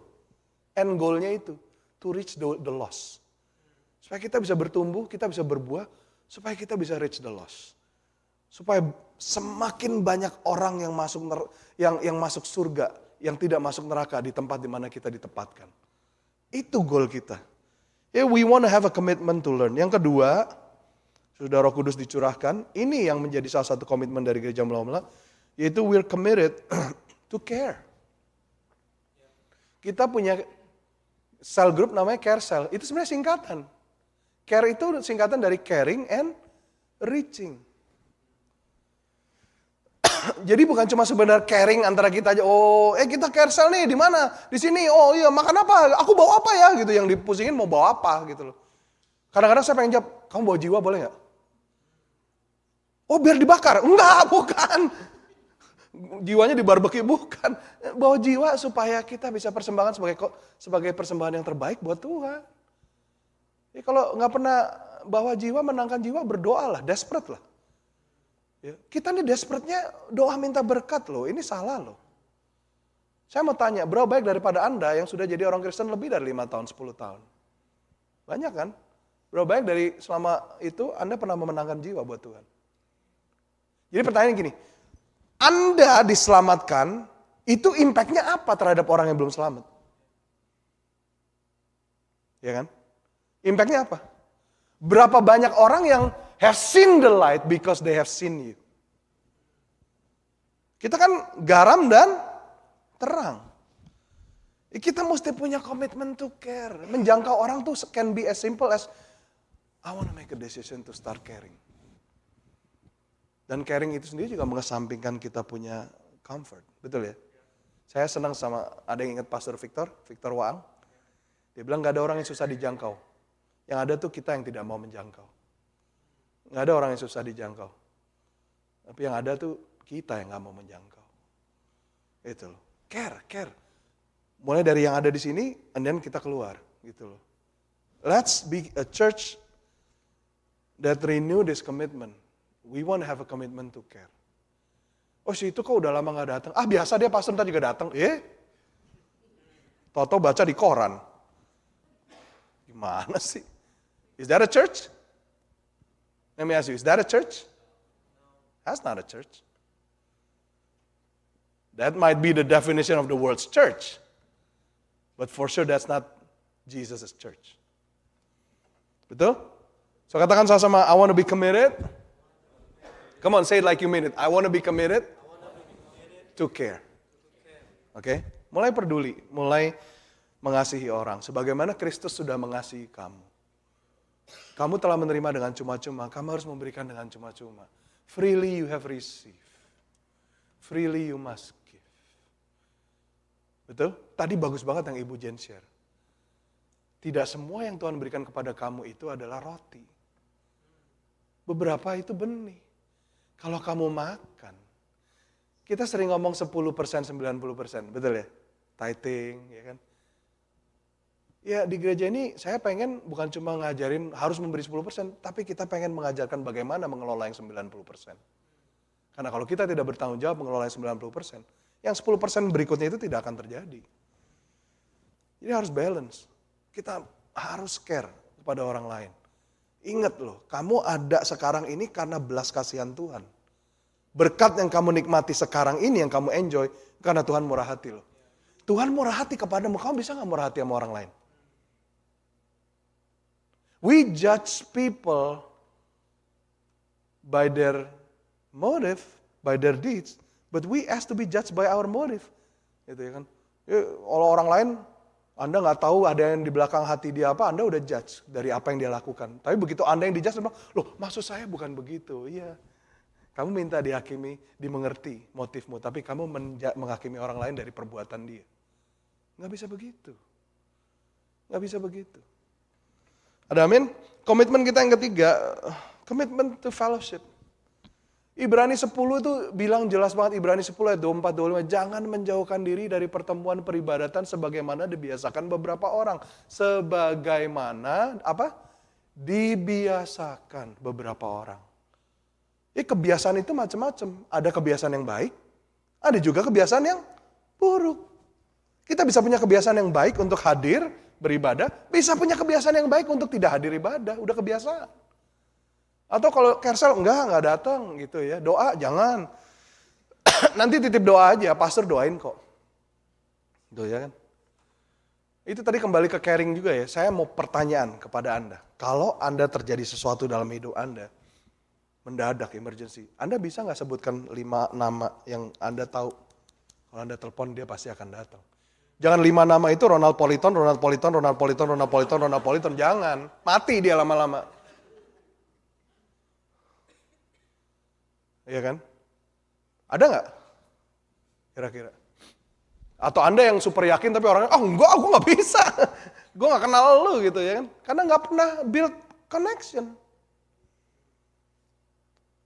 End goal-nya itu. To reach the lost. Supaya kita bisa bertumbuh, kita bisa berbuah. Supaya kita bisa reach the lost. Supaya semakin banyak orang yang masuk surga, yang tidak masuk neraka di tempat di mana kita ditempatkan. Itu goal kita. We want to have a commitment to learn. Yang kedua, sudah Roh Kudus dicurahkan, ini yang menjadi salah satu komitmen dari gereja Mula-Mula, yaitu we're committed to care. Kita punya cell group namanya Care Cell. Itu sebenarnya singkatan. Care itu singkatan dari caring and reaching. Jadi bukan cuma sebenarnya caring antara kita aja. Oh, kita care cell nih di mana? Di sini. Oh iya, makan apa? Aku bawa apa ya? Gitu. Yang dipusingin mau bawa apa gitu loh. Kadang-kadang saya pengen jawab, kamu bawa jiwa boleh nggak? Oh biar dibakar? Enggak, bukan. Jiwanya di barbecue, bukan. Bawa jiwa supaya kita bisa persembahkan sebagai persembahan yang terbaik buat Tuhan. Ya, kalau nggak pernah bawa jiwa, menangkan jiwa, berdoalah, desperate lah. Ya, kita nih desperate-nya doa minta berkat loh, ini salah loh. Saya mau tanya, berapa baik daripada Anda yang sudah jadi orang Kristen lebih dari 5 tahun, 10 tahun? Banyak kan? Berapa baik dari selama itu Anda pernah memenangkan jiwa buat Tuhan? Jadi pertanyaan gini, Anda diselamatkan, itu impact-nya apa terhadap orang yang belum selamat? Ya kan? Impact-nya apa? Berapa banyak orang yang have seen the light because they have seen you. Kita kan garam dan terang. Kita mesti punya komitmen to care. Menjangkau orang tuh can be as simple as I want to make a decision to start caring. Dan caring itu sendiri juga mengesampingkan kita punya comfort. Betul ya? Saya senang sama, ada yang ingat Pastor Victor Waang. Dia bilang gak ada orang yang susah dijangkau. Yang ada tuh kita yang tidak mau menjangkau. Nggak ada orang yang susah dijangkau. Tapi yang ada tuh kita yang nggak mau menjangkau. Itu loh. Care. Mulai dari yang ada di sini, and then kita keluar, gitu loh. Let's be a church that renew this commitment. We want to have a commitment to care. Oh si itu kok udah lama gak datang? Biasa dia pastor ntar juga datang. Toto baca di koran. Gimana sih? Is that a church? Let me ask you, is that a church? That's not a church. That might be the definition of the word's church. But for sure that's not Jesus' church. Betul? So katakan sama-sama, I want to be committed. Come on, say it like you mean it. I want to be committed to care. Oke? Mulai peduli, mulai mengasihi orang. Sebagaimana Kristus sudah mengasihi kamu. Kamu telah menerima dengan cuma-cuma, kamu harus memberikan dengan cuma-cuma. Freely you have received. Freely you must give. Betul? Tadi bagus banget yang Ibu Jen share. Tidak semua yang Tuhan berikan kepada kamu itu adalah roti. Beberapa itu benih. Kalau kamu makan, kita sering ngomong 10%, 90%, betul ya? Tithing, ya kan? Ya di gereja ini saya pengen bukan cuma ngajarin harus memberi 10%, tapi kita pengen mengajarkan bagaimana mengelola yang 90%. Karena kalau kita tidak bertanggung jawab mengelola yang 90%, yang 10% berikutnya itu tidak akan terjadi. Jadi harus balance. Kita harus care kepada orang lain. Ingat loh, kamu ada sekarang ini karena belas kasihan Tuhan. Berkat yang kamu nikmati sekarang ini, yang kamu enjoy, karena Tuhan murah hati loh. Tuhan murah hati kepadamu, kamu bisa gak murah hati sama orang lain? We judge people by their motive, by their deeds, but we ask to be judged by our motive. Gitu ya kan? Kalau orang lain, Anda nggak tahu ada yang di belakang hati dia apa, Anda udah judge dari apa yang dia lakukan. Tapi begitu Anda yang dijudge, Anda bilang, loh maksud saya bukan begitu. Iya, kamu minta dihakimi, dimengerti motifmu, tapi kamu menghakimi orang lain dari perbuatan dia. Nggak bisa begitu. Nggak bisa begitu. Ada amin? Komitmen kita yang ketiga, komitmen to fellowship. Ibrani 10 itu bilang jelas banget, Ibrani 10 ayat 24-25, jangan menjauhkan diri dari pertemuan peribadatan sebagaimana dibiasakan beberapa orang. Sebagaimana, dibiasakan beberapa orang. Kebiasaan itu macam-macam. Ada kebiasaan yang baik, ada juga kebiasaan yang buruk. Kita bisa punya kebiasaan yang baik untuk hadir, beribadah, bisa punya kebiasaan yang baik untuk tidak hadir ibadah, udah kebiasaan. Atau kalau cancel, enggak datang gitu ya. Doa jangan. Nanti titip doa aja, pastor doain kok. Gitu ya kan. Itu tadi kembali ke caring juga ya. Saya mau pertanyaan kepada Anda. Kalau Anda terjadi sesuatu dalam hidup Anda, mendadak emergency, Anda bisa nggak sebutkan 5 nama yang Anda tahu? Kalau Anda telepon dia pasti akan datang. Jangan 5 nama itu Ronald Politon, jangan. Mati dia lama-lama. Iya kan? Ada nggak? Kira-kira. Atau Anda yang super yakin tapi orangnya, enggak, aku nggak bisa. Gue nggak kenal lu gitu ya kan. Karena nggak pernah build connection.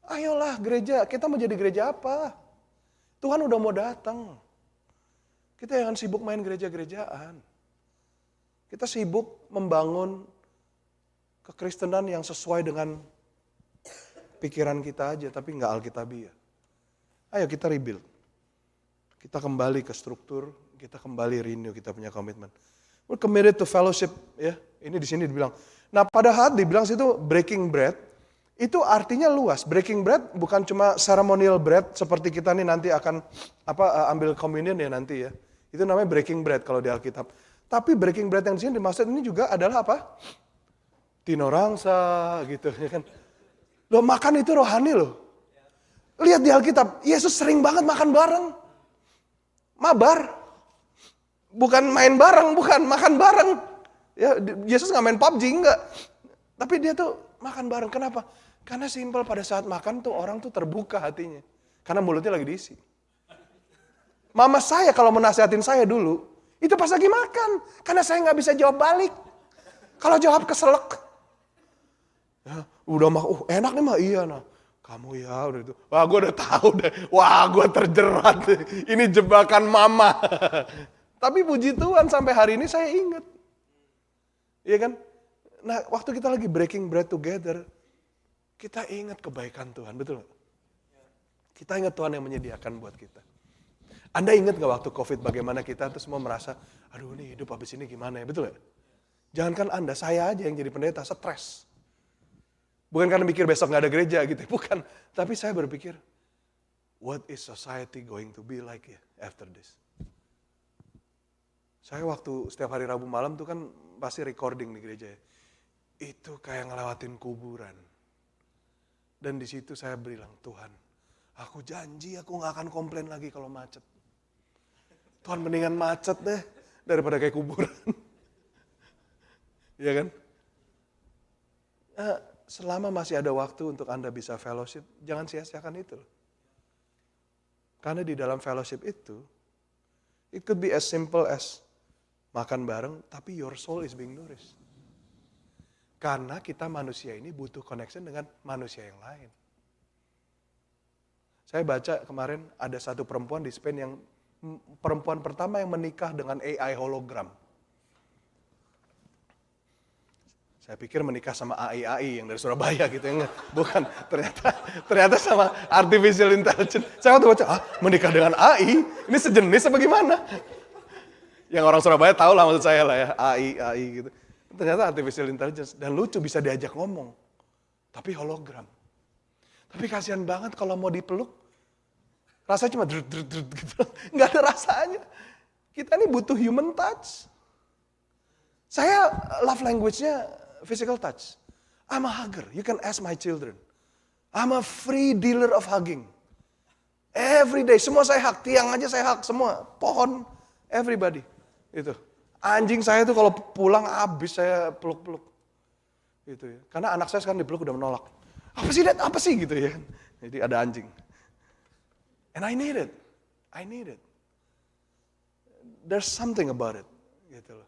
Ayolah gereja, kita mau jadi gereja apa? Tuhan udah mau datang. Kita jangan sibuk main gereja-gerejaan. Kita sibuk membangun kekristenan yang sesuai dengan pikiran kita aja, tapi nggak alkitabiah. Ayo kita rebuild. Kita kembali ke struktur, kita kembali renew, kita punya komitmen. We're committed to fellowship, ya. Ini di sini dibilang. Nah, pada saat dibilang situ breaking bread, itu artinya luas. Breaking bread bukan cuma ceremonial bread seperti kita nih nanti akan ambil communion ya nanti ya. Itu namanya breaking bread kalau di Alkitab. Tapi breaking bread yang di sini dimaksud ini juga adalah apa? Tinorangsa gitu ya kan. Loh makan itu rohani loh. Lihat di Alkitab, Yesus sering banget makan bareng. Mabar. Bukan main bareng, bukan makan bareng. Ya, Yesus nggak main PUBG, enggak. Tapi dia tuh makan bareng. Kenapa? Karena simpel pada saat makan tuh orang tuh terbuka hatinya. Karena mulutnya lagi diisi. Mama saya kalau menasihatin saya dulu, itu pas lagi makan. Karena saya nggak bisa jawab balik. Kalau jawab keselek. Ya, udah mah, enak nih mah iya nah. Kamu ya udah itu. Wah gue udah tahu deh. Wah gue terjerat. Ini jebakan mama. Tapi puji Tuhan sampai hari ini saya ingat. Iya kan? Nah waktu kita lagi breaking bread together, kita ingat kebaikan Tuhan, betul gak? Kita ingat Tuhan yang menyediakan buat kita. Anda ingat gak waktu COVID bagaimana kita tuh semua merasa, aduh ini hidup habis ini gimana ya, betul gak? Jangankan Anda, saya aja yang jadi pendeta, stres. Bukan karena mikir besok gak ada gereja gitu, bukan. Tapi saya berpikir, what is society going to be like ya after this? Saya waktu setiap hari Rabu malam tuh kan pasti recording di gereja ya. Itu kayak ngelewatin kuburan. Dan di situ saya bilang, Tuhan, aku janji aku gak akan komplain lagi kalau macet. Tuhan mendingan macet deh daripada kayak kuburan. Iya kan? Nah, selama masih ada waktu untuk Anda bisa fellowship, jangan sia-siakan itu. Karena di dalam fellowship itu, it could be as simple as makan bareng, tapi your soul is being nourished. Karena kita manusia ini butuh connection dengan manusia yang lain. Saya baca kemarin ada satu perempuan di Spain yang perempuan pertama yang menikah dengan AI hologram. Saya pikir menikah sama AI yang dari Surabaya gitu ya. Bukan, ternyata sama artificial intelligence. Saya waktu baca, menikah dengan AI? Ini sejenis apa gimana? Yang orang Surabaya tahu lah maksud saya lah ya, AI gitu. Ternyata artificial intelligence. Dan lucu bisa diajak ngomong. Tapi hologram. Tapi kasihan banget kalau mau dipeluk. Rasanya cuma drut gitu. Nggak ada rasanya. Kita ini butuh human touch. Saya love language-nya physical touch. I'm a hugger. You can ask my children. I'm a free dealer of hugging. Every day. Semua saya hug. Tiang aja saya hug. Semua. Pohon. Everybody. Itu. Anjing saya tuh kalau pulang habis saya peluk-peluk. Gitu ya. Karena anak saya sekarang dipeluk udah menolak. Apa sih Dad? Apa sih gitu ya. Jadi ada anjing. And I need it. I need it. There's something about it. Gitu loh.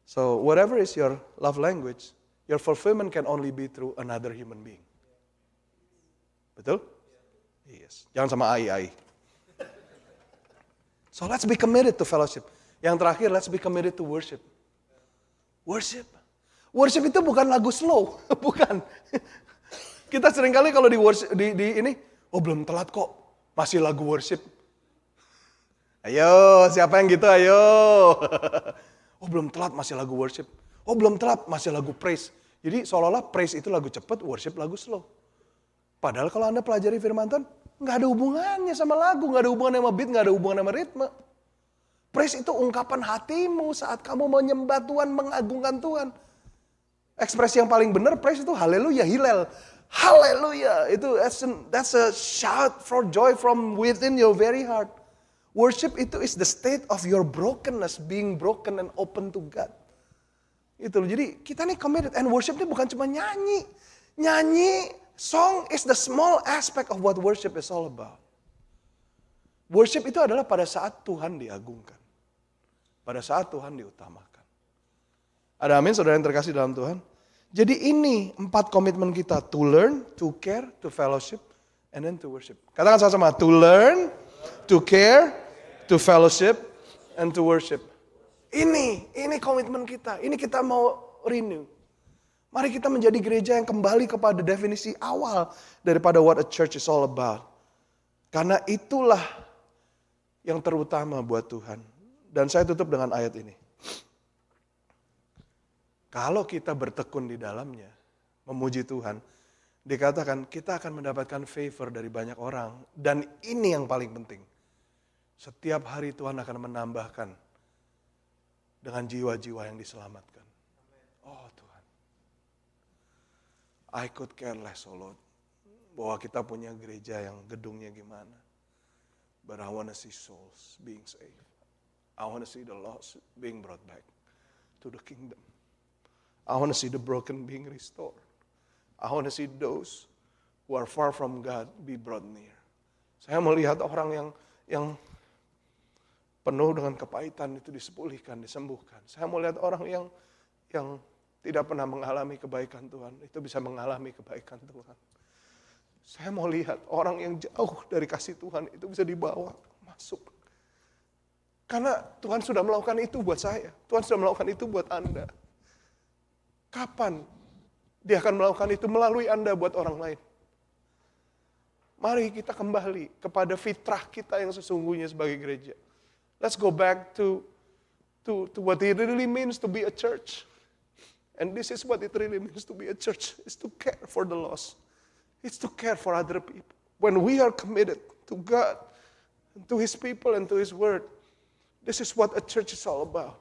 So whatever is your love language, your fulfillment can only be through another human being. Betul? Yes. Jangan sama AI. So let's be committed to fellowship. Yang terakhir, let's be committed to worship. Worship. Worship itu bukan lagu slow, bukan. Kita seringkali kalau di worship, di ini, belum telat kok, masih lagu worship. Ayo, siapa yang gitu, ayo. Belum telat, masih lagu worship. Belum telat, masih lagu praise. Jadi seolah-olah praise itu lagu cepat, worship lagu slow. Padahal kalau Anda pelajari firman Tuhan, nggak ada hubungannya sama lagu, nggak ada hubungan sama beat, nggak ada hubungan sama ritme. Praise itu ungkapan hatimu saat kamu mau menyembah Tuhan, mengagungkan Tuhan. Ekspresi yang paling benar praise itu haleluya, hilal. Haleluya, itu that's a shout for joy from within your very heart. Worship itu is the state of your brokenness, being broken and open to God. Itu loh. Jadi kita nih committed, and worship ini bukan cuma nyanyi. Nyanyi, song is the small aspect of what worship is all about. Worship itu adalah pada saat Tuhan diagungkan. Pada saat Tuhan diutamakan. Ada amin saudara yang terkasih dalam Tuhan? Jadi ini 4 komitmen kita. To learn, to care, to fellowship, and then to worship. Katakan sama-sama. To learn, to care, to fellowship, and to worship. Ini komitmen kita. Ini kita mau renew. Mari kita menjadi gereja yang kembali kepada definisi awal daripada what a church is all about. Karena itulah yang terutama buat Tuhan. Dan saya tutup dengan ayat ini. Kalau kita bertekun di dalamnya, memuji Tuhan, dikatakan kita akan mendapatkan favor dari banyak orang. Dan ini yang paling penting. Setiap hari Tuhan akan menambahkan dengan jiwa-jiwa yang diselamatkan. Oh Tuhan. I could care less, oh Lord. Bahwa kita punya gereja yang gedungnya gimana. But I want to see souls being saved. I want to see the lost being brought back to the kingdom. I want to see the broken being restored. I want to see those who are far from God be brought near. Saya melihat orang yang penuh dengan kepahitan itu disepulihkan, disembuhkan. Saya melihat orang yang tidak pernah mengalami kebaikan Tuhan, itu bisa mengalami kebaikan Tuhan. Saya mau lihat orang yang jauh dari kasih Tuhan itu bisa dibawa masuk. Karena Tuhan sudah melakukan itu buat saya. Tuhan sudah melakukan itu buat Anda. Kapan Dia akan melakukan itu melalui Anda buat orang lain? Mari kita kembali kepada fitrah kita yang sesungguhnya sebagai gereja. Let's go back to what it really means to be a church. And this is what it really means to be a church. It's to care for the lost. It's to care for other people. When we are committed to God, to His people and to His word, this is what a church is all about.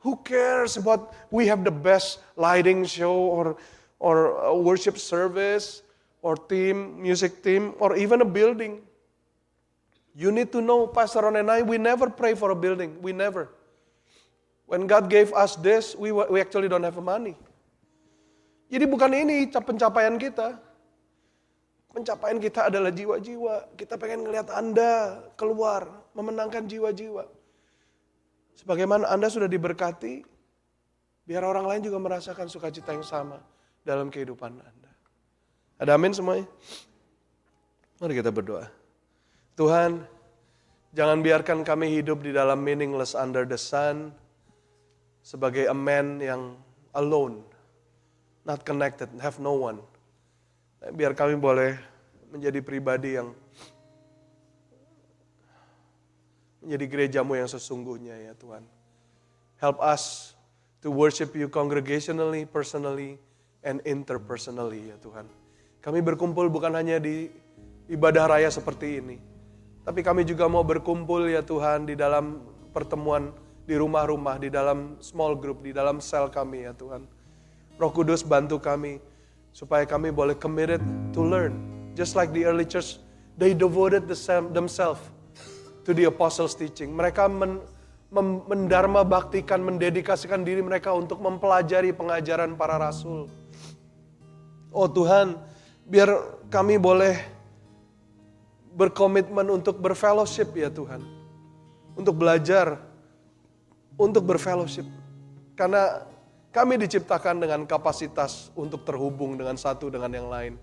Who cares about we have the best lighting show or a worship service or music team, or even a building? You need to know, Pastor Ron and I, we never pray for a building. We never. When God gave us this, we actually don't have money. Jadi bukan ini pencapaian kita. Pencapaian kita adalah jiwa-jiwa. Kita pengen ngelihat Anda keluar, memenangkan jiwa-jiwa. Sebagaimana Anda sudah diberkati, biar orang lain juga merasakan sukacita yang sama dalam kehidupan Anda. Ada amin semuanya? Mari kita berdoa. Tuhan, jangan biarkan kami hidup di dalam meaningless under the sun, sebagai a man yang alone, not connected, have no one. Biar kami boleh menjadi pribadi yang menjadi gerejamu yang sesungguhnya ya Tuhan. Help us to worship you congregationally, personally, and interpersonally ya Tuhan. Kami berkumpul bukan hanya di ibadah raya seperti ini, tapi kami juga mau berkumpul ya Tuhan di dalam pertemuan di rumah-rumah, di dalam small group, di dalam sel kami ya Tuhan. Roh Kudus bantu kami supaya kami boleh committed to learn. Just like the early church, they devoted themselves to the apostles' teaching. Mereka mendharma baktikan, mendedikasikan diri mereka untuk mempelajari pengajaran para rasul. Oh Tuhan, biar kami boleh berkomitmen untuk berfellowship ya Tuhan. Untuk belajar, untuk berfellowship. Karena kami diciptakan dengan kapasitas untuk terhubung dengan satu dengan yang lain.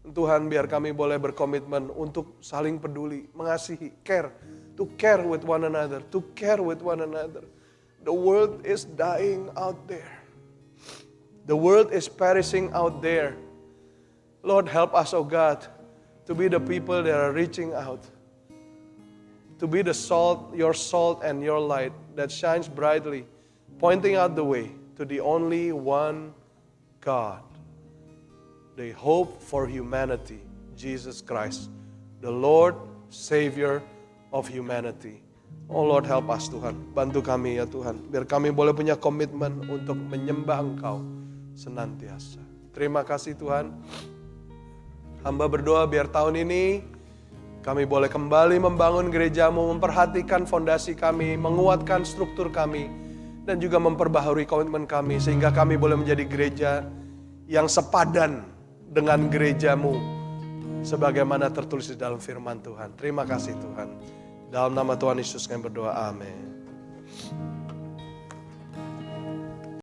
Tuhan, biar kami boleh berkomitmen untuk saling peduli, mengasihi, care, to care with one another, to care with one another. The world is dying out there. The world is perishing out there. Lord, help us, oh God, to be the people that are reaching out. To be the salt, your salt and your light that shines brightly, pointing out the way to the only one God. The hope for humanity, Jesus Christ, the Lord, Savior of humanity. Oh Lord, help us Tuhan, bantu kami ya Tuhan, biar kami boleh punya komitmen untuk menyembah Engkau senantiasa. Terima kasih Tuhan. Hamba berdoa biar tahun ini kami boleh kembali membangun gerejamu, memperhatikan fondasi kami, menguatkan struktur kami, dan juga memperbaharui komitmen kami, sehingga kami boleh menjadi gereja yang sepadan dengan gerejamu, sebagaimana tertulis di dalam firman Tuhan. Terima kasih Tuhan. Dalam nama Tuhan Yesus kami berdoa, amin.